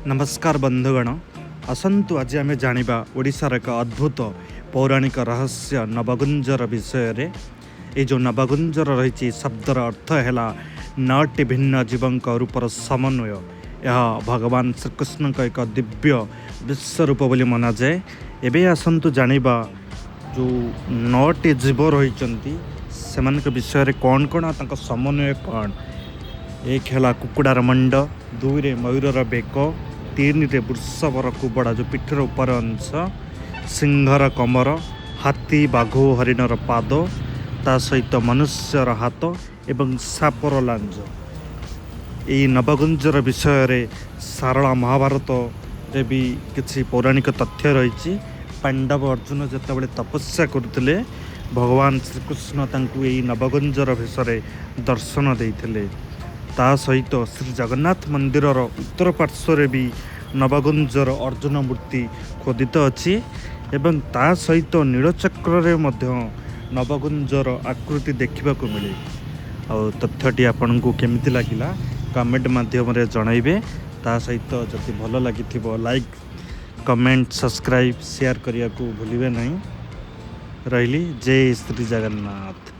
नमस्कार बंधुगण आसतु आज आम जाना ओडिशार एक अद्भुत पौराणिक रहस्य नवगुंजर विषय रे। ये जो नवगुंजर रही शब्दर अर्थ है 9टी भिन्न जीवों रूपर समन्वय। यह भगवान श्रीकृष्ण का एक दिव्य विश्वरूप बोली मना जाए। एबे आसतु जानिबा जो 9टी जीव रही से विषय कौन कौन तांको समन्वय कौन। एक है कुकुड़ार मंड, 2 रे मयूरर बेक, 3 रे वृषभर कुबड़ा जो पिठर उपर अंश, सिंहर कमर, हाथी बाघ हरिणर पाद, ता सहित मनुष्यर हाथ एवं सापर लांज। यही नवगुंजर विषय रे सारला महाभारत रे भी किसी पौराणिक तथ्य रही। पांडव अर्जुन जितेबाला तपस्या करते भगवान श्रीकृष्ण तांकु यही नवगुंजर विषय दर्शन देते। ता सहित श्री जगन्नाथ मंदिर उत्तर पार्श्व भी नवगुंजर अर्जुन मूर्ति खोदित अच्छी एवं ता सहित नीलचक्र रे मध्य नवगुंजर आकृति देखा मिले। और तथ्यटी आपन को केमिति लागिला कमेंट माध्यम रे जणाइबे। ता सहित जति भल लगी लाइक कमेंट सब्सक्राइब शेयर करिया को भूलिबे नहीं। रहिली जय श्री जगन्नाथ।